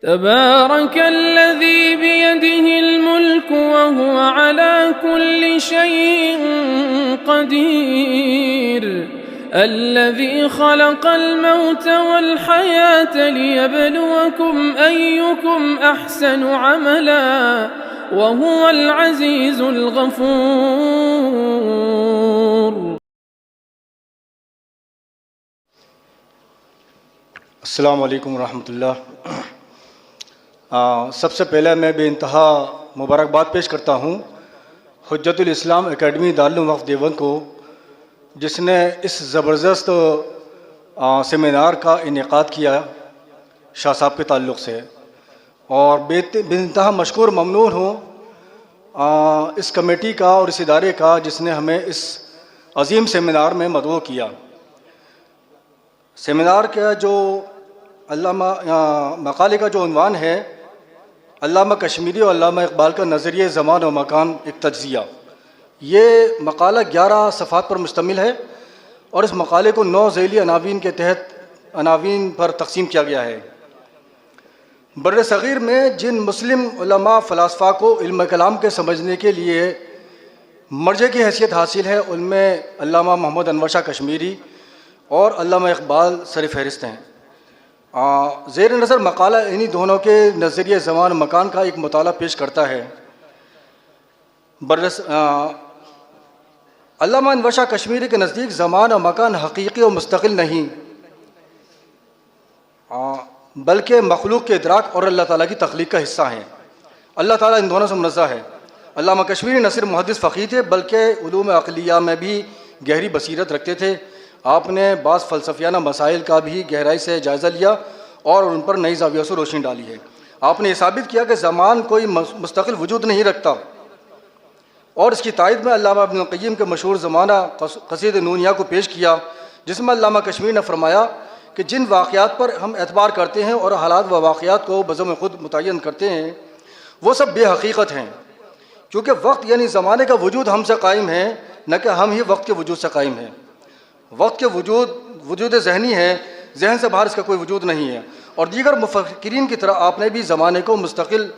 तबारकल्लज़ी बियदिहिल मुल्क व हुवा अला कुल्लि शैइन क़दीर अल्लज़ी खलक़ल मौत वल हयात लियब्लुवकुम अय्युकुम अहसनु अमला व हुवल अज़ीज़ुल गफ़ूर। अस्सलामु अलैकुम रहमतुल्लाह। सबसे पहले मैं बेइंतहा मुबारकबाद पेश करता हूँ हुज्जतुल इस्लाम एकेडमी दारुल वक़्फ़ देवबंद को, जिसने इस ज़बरदस्त सेमिनार का इनेकाद किया शाह साहब के ताल्लुक़ से, और बेइंतहा मशकूर ममनून हूँ इस कमेटी का और इस इदारे का जिसने हमें इस अज़ीम सेमिनार में मदऊ किया। सेमिनार का जो मकाले का जो उन्वान है, अल्लामा कश्मीरी और अल्लामा इकबाल का नज़रिए ज़मान और मकान एक तज्ज़िया। ये मकाला 11 सफ़हात पर मुश्तमिल है और इस मकाले को 9 ज़ैली अनावीन के तहत अनावीन पर तक़सीम किया गया है। बर्र सग़ीर में जिन मुस्लिम उलमा फ़लासफ़ा को इल्म कलाम के समझने के लिए मर्जे की हैसियत हासिल है, उनमें अल्लामा मोहम्मद अनवर शाह कश्मीरी और अल्लामा इकबाल सर फ़हरिस्त हैं। ज़ेर नज़र मकाला इन्हीं दोनों के नज़रिए ज़मान मकान का एक मुताला पेश करता है। अल्लामा अनवर शाह कश्मीरी के नज़दीक ज़मान और मकान हकीकी और मुस्तकिल नहीं, बल्कि मखलूक के इदराक और अल्लाह ताला की तख्लीक का हिस्सा हैं। अल्लाह ताला इन दोनों से मुनज़्ज़ह है। अल्लामा कश्मीरी न सिर्फ मुहद्दिस फ़क़ीह थे बल्कि उलूम अक़लिया में भी गहरी बसीरत रखते थे। आपने बाज़ फ़लसफ़ियाना मसाइल का भी गहराई से जायज़ा लिया और उन पर नई ज़ावियों से रोशनी डाली है। आपने ये साबित किया कि ज़मान कोई मुस्तक़िल वजूद नहीं रखता, और इसकी तायद में अल्लामा इब्न क़य्यिम के मशहूर ज़माना क़सीद नूनिया को पेश किया, जिसमें अल्लामा कश्मीरी ने फरमाया कि जिन वाक़यात पर हम एतबार करते हैं और हालात व वाक़यात को बज़म ख़ुद मुतय्यन करते हैं वो सब बेहकीकत हैं, क्योंकि वक्त यानी ज़माने का वजूद हमसे कायम है, न कि हम ही वक्त के वजूद से कायम हैं। वक्त के वजूद ज़हनी है, जहन से बाहर इसका कोई वजूद नहीं है। और दीगर मुफ़क्किरीन की तरह आपने भी ज़माने को मुस्तकिल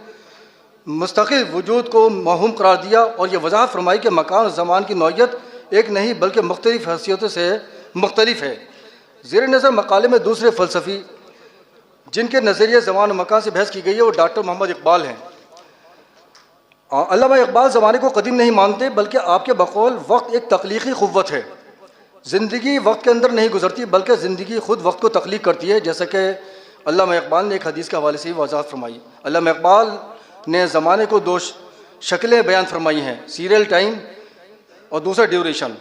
वजूद को मौहूम करार दिया और यह वज़ाहत फरमाई कि मकान और ज़मान की नौइयत एक नहीं बल्कि मुख्तलिफ़ हैसियतों से मुख्तलिफ़ है। ज़ेर नज़र मकाले में दूसरे फ़लसफ़ी जिनके नज़रिए ज़मान और मकान से बहस की गई है वो डॉक्टर मोहम्मद इकबाल हैं। अल्लामा इकबाल ज़माने को कदीम नहीं मानते, बल्कि आपके बकौल वक्त एक तख्लीक़ी क़ुव्वत है। ज़िंदगी वक्त के अंदर नहीं गुजरती बल्कि ज़िंदगी ख़ुद वक्त को तख्लीक़ करती है, जैसा कि अल्लामा इकबाल ने एक हदीस के हवाले से वज़ाहत फरमाई। अल्लामा इकबाल ने ज़माने को 2 शक्लें बयान फरमाई हैं, सीरियल टाइम और दूसरा ड्यूरेशन।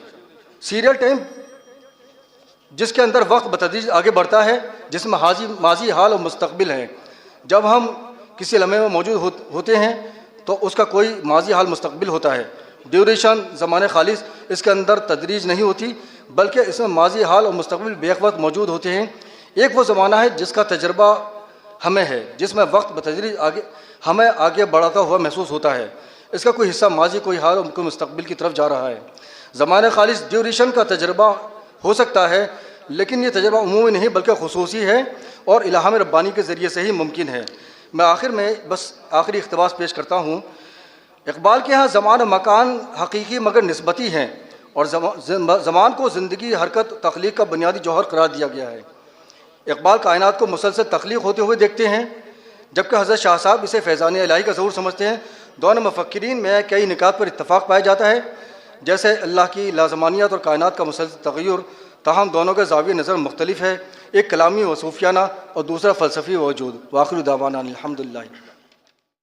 सीरियल टाइम जिसके अंदर वक्त बतदरीज आगे बढ़ता है, जिसमें माजी हाल और मुस्तक़बिल है। जब हम किसी लम्हे में मौजूद होते हैं तो उसका कोई माजी हाल मुस्तक़बिल होता है। ड्यूरेशन ज़माने खालिस, इसके अंदर तदरीज नहीं होती बल्कि इसमें माजी हाल और मुस्तक़बिल बेवक्त मौजूद होते हैं। एक वो ज़माना है जिसका तजर्बा हमें है, जिसमें वक्त बतदरीज हमें आगे बढ़ाता हुआ महसूस होता है। इसका कोई हिस्सा माजी, कोई हाल और कोई मुस्तक़बिल की तरफ जा रहा है। ज़माने खालिस ड्यूरेशन का तजर्बा हो सकता है, लेकिन ये तजर्बा उमूमी नहीं बल्कि खुसूसी है और इल्हाम रब्बानी के ज़रिए से ही मुमकिन है। मैं आखिर में बस आखिरी इक़्तिबास पेश करता हूँ। इकबाल के यहाँ ज़मान और मकान हकीकी मगर निस्बती हैं और ज़मान को ज़िंदगी, हरकत, तख्लीक़ का बुनियादी जौहर करार दिया गया है। इकबाल कायनात को मुसलसल तख्लीक़ होते हुए देखते हैं, जबकि हज़रत शाह साहब इसे फैज़ान इलाही का ज़रूर समझते हैं। दोनों मुफ़क्किरीन में कई निकात पर इत्तफ़ाक़ पाया जाता है, जैसे अल्लाह की लाज़मानियत और कायनात का मुसलसल तग़य्युर। ताहम दोनों के ज़ाविये नज़र मुख्तलिफ है, एक कलामी व सूफ़ियाना और दूसरा फ़लसफ़ी वजूद। वाखिर दावाना अनिल हम्दुलिल्लाह।